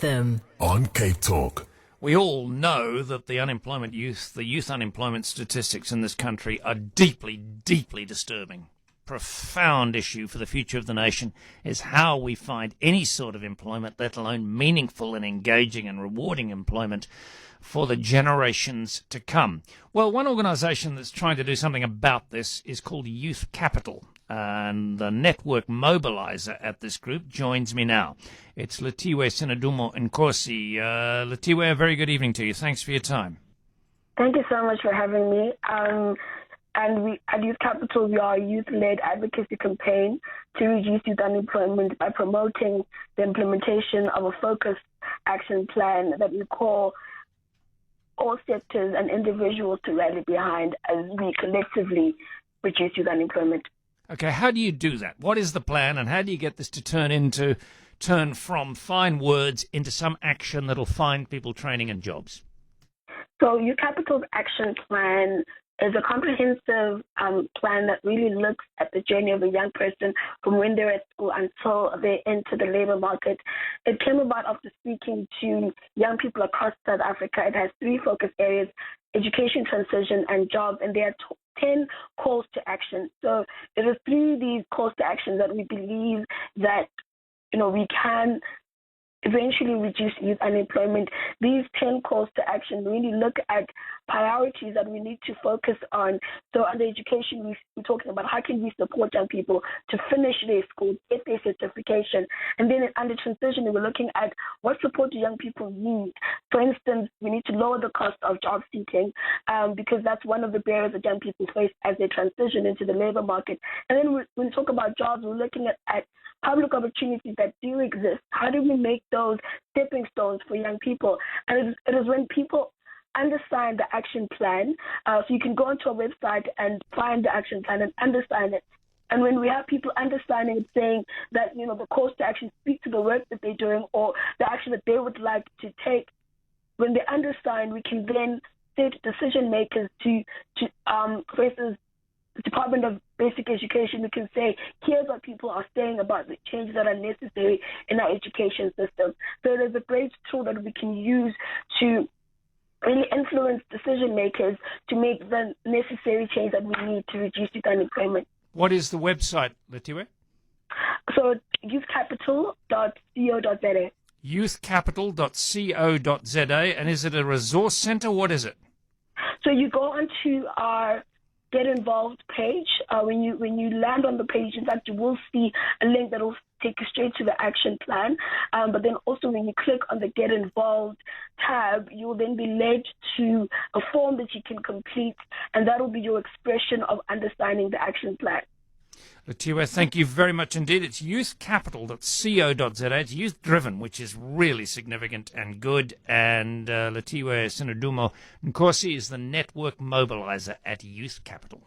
them on Cape Talk. We all know that the youth unemployment statistics in this country are deeply, deeply disturbing. Profound issue for the future of the nation is how we find any sort of employment, let alone meaningful and engaging and rewarding employment for the generations to come. Well, one organisation that's trying to do something about this is called Youth Capital, and the network mobiliser at this group joins me now. It's Lethiwe, Sinodumo, Nkosi. Lethiwe, a very good evening to you. Thanks for your time. Thank you so much for having me. And we at Youth Capital, we are a youth-led advocacy campaign to reduce youth unemployment by promoting the implementation of a focused action plan that we call all sectors and individuals to rally behind as we collectively reduce youth unemployment. Okay, how do you do that? What is the plan, and how do you get this to turn from fine words into some action that'll find people training and jobs? So Youth Capital's action plan is a comprehensive plan that really looks at the journey of a young person from when they're at school until they enter the labor market. It came about after speaking to young people across South Africa. It has 3 focus areas: education, transition, and jobs, and there are 10 calls to action. So it is through these calls to action that we believe that we can eventually reduce youth unemployment. These 10 calls to action really look at priorities that we need to focus on. So under education, we're talking about how can we support young people to finish their school, get their certification. And then under transition, we're looking at what support do young people need. For instance, we need to lower the cost of job seeking because that's one of the barriers that young people face as they transition into the labor market. And then when we talk about jobs, we're looking at public opportunities that do exist. How do we make those stepping stones for young people? And it is when people understand the action plan, so you can go onto a website and find the action plan and understand it. And when we have people understanding it, saying that, the calls to action speak to the work that they're doing or the action that they would like to take, when they understand, we can then say to decision makers for instance, the Department of Basic Education, we can say, here's what people are saying about the changes that are necessary in our education system. So it is a great tool that we can use to really influence decision makers to make the necessary change that we need to reduce youth unemployment. What is the website, Lethiwe? So youthcapital.co.za. Youthcapital.co.za. And is it a resource centre? What is it? So you go onto our Get Involved page. When you land on the page, in fact, you will see a link that will take you straight to the action plan. But then also when you click on the Get Involved tab, you will then be led to a form that you can complete, and that will be your expression of understanding the action plan. Lethiwe, thank you very much indeed. It's youthcapital.co.za. It's youth-driven, which is really significant and good. And Lethiwe Sinodumo Nkosi is the network mobiliser at Youth Capital.